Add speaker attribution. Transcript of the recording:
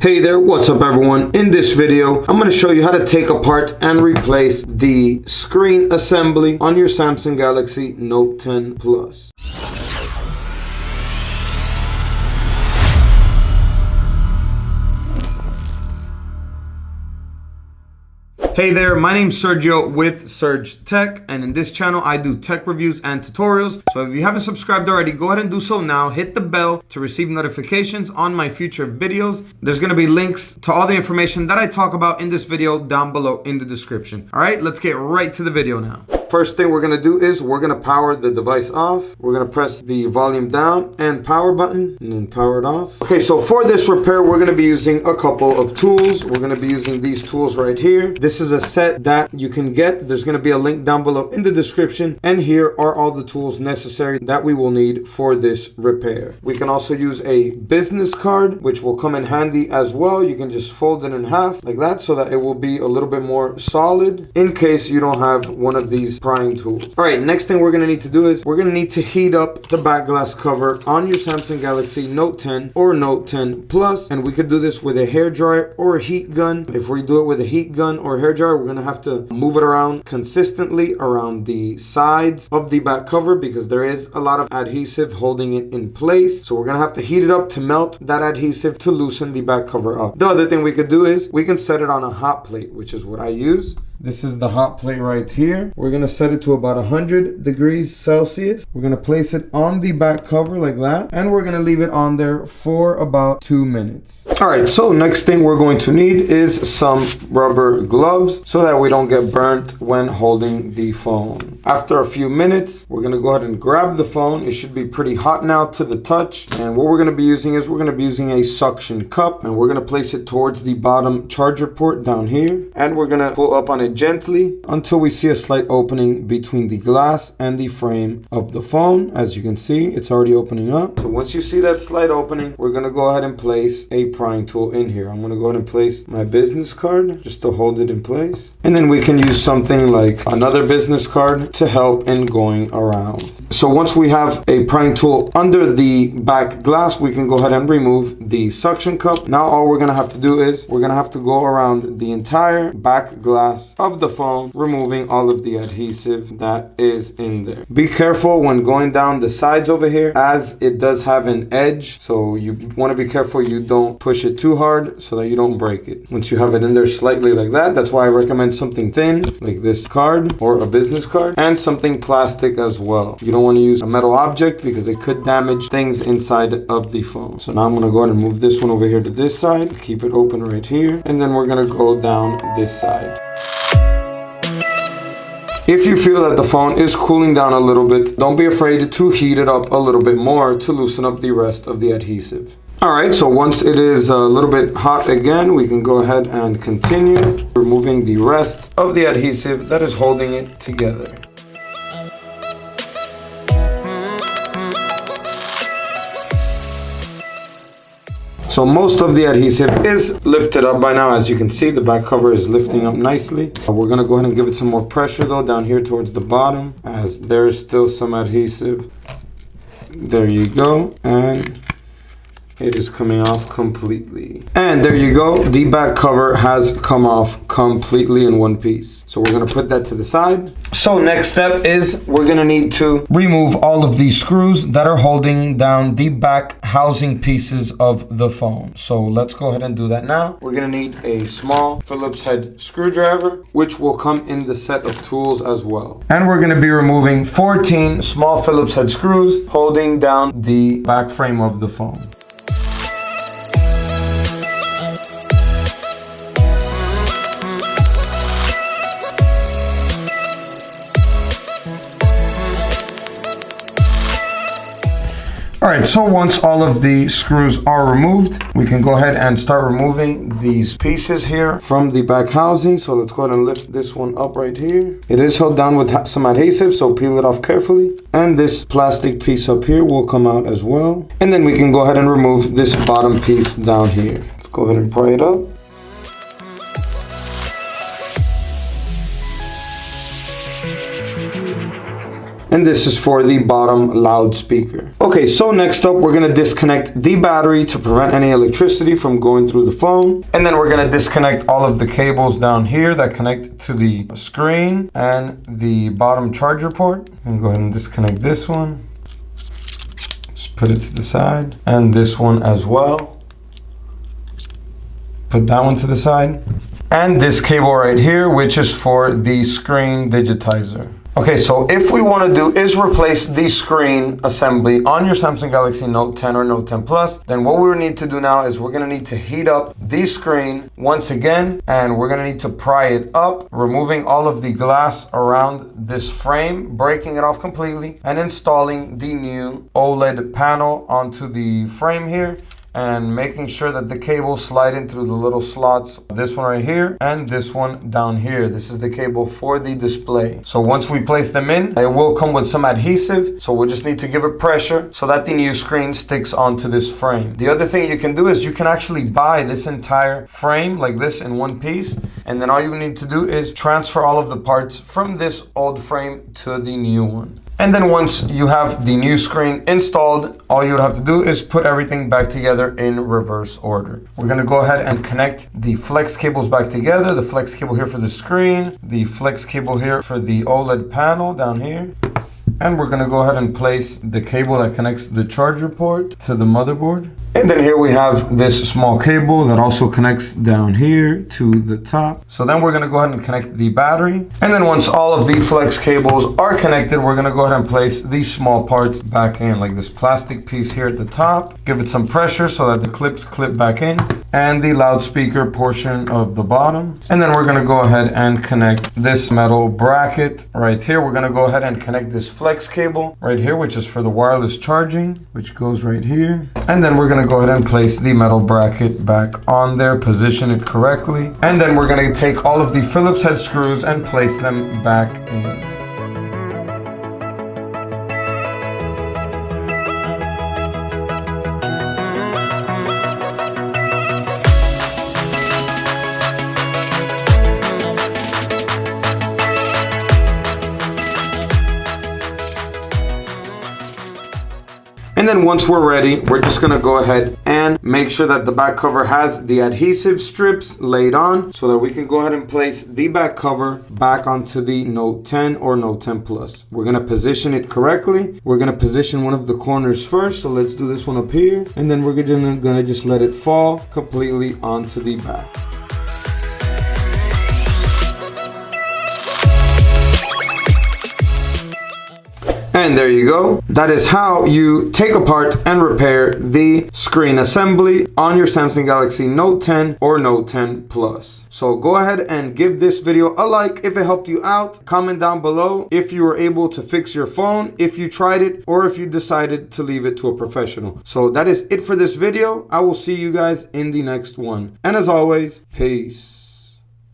Speaker 1: Hey there, what's up everyone? In this video, I'm going to show you how to take apart and replace the screen assembly on your Samsung Galaxy Note 10 Plus. Hey there, my name's Sergio with Serge Tech, and in this channel I do tech reviews and tutorials. So if you haven't subscribed already, go ahead and do so now. Hit the bell to receive notifications on my future videos. There's going to be links to all the information that I talk about in this video down below in the description. All right, let's get right to the video now. First thing we're going to do is we're going to power the device off. We're going to press the volume down and power button and then power it off. Okay, so for this repair, we're going to be using a couple of tools. We're going to be using these tools right here. This is a set that you can get. There's going to be a link down below in the description. And here are all the tools necessary that we will need for this repair. We can also use a business card, which will come in handy as well. You can just fold it in half like that so that it will be a little bit more solid in case you don't have one of these prying tools. All right, next thing we're going to need to do is we're going to need to heat up the back glass cover on your Samsung Galaxy Note 10 or Note 10 Plus, and we could do this with a hair dryer or a heat gun. If we do it with a heat gun or a hair dryer, we're going to have to move it around consistently around the sides of the back cover because there is a lot of adhesive holding it in place. So we're going to have to heat it up to melt that adhesive to loosen the back cover up. The other thing we could do is we can set it on a hot plate, which is what I use. This is the hot plate right here. We're going to set it to about 100 degrees Celsius. We're going to place it on the back cover like that. And we're going to leave it on there for about 2 minutes. All right, so next thing we're going to need is some rubber gloves so that we don't get burnt when holding the phone. After a few minutes, we're going to go ahead and grab the phone. It should be pretty hot now to the touch. And what we're going to be using is we're going to be using a suction cup. And we're going to place it towards the bottom charger port down here. And we're going to pull up on it gently until we see a slight opening between the glass and the frame of the phone. As you can see, it's already opening up. So once you see that slight opening, we're going to go ahead and place a prying tool in here. I'm going to go ahead and place my business card just to hold it in place. And then we can use something like another business card to help in going around. So once we have a prying tool under the back glass, we can go ahead and remove the suction cup. Now all we're going to have to do is we're going to have to go around the entire back glass of the phone, removing all of the adhesive that is in there. Be careful when going down the sides over here, as it does have an edge, so you want to be careful you don't push it too hard so that you don't break it. Once you have it in there slightly like that, that's why I recommend something thin like this card or a business card, and something plastic as well. You don't want to use a metal object because it could damage things inside of the phone. So now I'm going to go ahead and move this one over here to this side, keep it open right here, and then we're going to go down this side. If you feel that the phone is cooling down a little bit, don't be afraid to heat it up a little bit more to loosen up the rest of the adhesive. Alright, so once it is a little bit hot again, we can go ahead and continue removing the rest of the adhesive that is holding it together. So most of the adhesive is lifted up by now. As you can see, the back cover is lifting up nicely. We're going to go ahead and give it some more pressure though down here towards the bottom, as there is still some adhesive. There you go. And it is coming off completely. And there you go. The back cover has come off completely in one piece. So we're going to put that to the side. So next step is we're going to need to remove all of these screws that are holding down the back housing pieces of the phone. So let's go ahead and do that now. We're going to need a small Phillips head screwdriver, which will come in the set of tools as well. And we're going to be removing 14 small Phillips head screws holding down the back frame of the phone. Alright, so once all of the screws are removed, we can go ahead and start removing these pieces here from the back housing. So let's go ahead and lift this one up right here. It is held down with some adhesive, so peel it off carefully. And this plastic piece up here will come out as well. And then we can go ahead and remove this bottom piece down here. Let's go ahead and pry it up. and this is for the bottom loudspeaker. Okay, so next up, we're gonna disconnect the battery to prevent any electricity from going through the phone. And then we're gonna disconnect all of the cables down here that connect to the screen and the bottom charger port. And go ahead and disconnect this one. Just put it to the side. And this one as well. Put that one to the side. And this cable right here, which is for the screen digitizer. Okay, so if we want to do is replace the screen assembly on your Samsung Galaxy Note 10 or Note 10 Plus, then what we need to do now is we're going to need to heat up the screen once again, and we're going to need to pry it up, removing all of the glass around this frame, breaking it off completely, and installing the new OLED panel onto the frame here, and making sure that the cables slide in through the little slots. This one right here and this one down here. This is the cable for the display. So once we place them in, it will come with some adhesive. So we'll just need to give it pressure so that the new screen sticks onto this frame. The other thing you can do is you can actually buy this entire frame like this in one piece. And then all you need to do is transfer all of the parts from this old frame to the new one. And then once you have the new screen installed, all you would have to do is put everything back together in reverse order. We're gonna go ahead and connect the flex cables back together. The flex cable here for the screen, the flex cable here for the OLED panel down here. And we're gonna go ahead and place the cable that connects the charger port to the motherboard. And then here we have this small cable that also connects down here to the top. So then we're gonna go ahead and connect the battery. And then once all of the flex cables are connected, we're gonna go ahead and place these small parts back in, like this plastic piece here at the top. Give it some pressure so that the clips clip back in, and the loudspeaker portion of the bottom. And then we're gonna go ahead and connect this metal bracket right here. We're gonna go ahead and connect this flex cable right here, which is for the wireless charging, which goes right here. And then we're gonna go ahead and place the metal bracket back on there, position it correctly. And then we're gonna take all of the Phillips head screws and place them back in. And then once we're ready, we're just gonna go ahead and make sure that the back cover has the adhesive strips laid on so that we can go ahead and place the back cover back onto the Note 10 or Note 10 Plus. We're gonna position it correctly. We're gonna position one of the corners first. So let's do this one up here. And then we're gonna just let it fall completely onto the back. And there you go. That is how you take apart and repair the screen assembly on your Samsung Galaxy Note 10 or Note 10 Plus. So go ahead and give this video a like if it helped you out. Comment down below if you were able to fix your phone, if you tried it, or if you decided to leave it to a professional. So that is it for this video. I will see you guys in the next one. And as always, peace.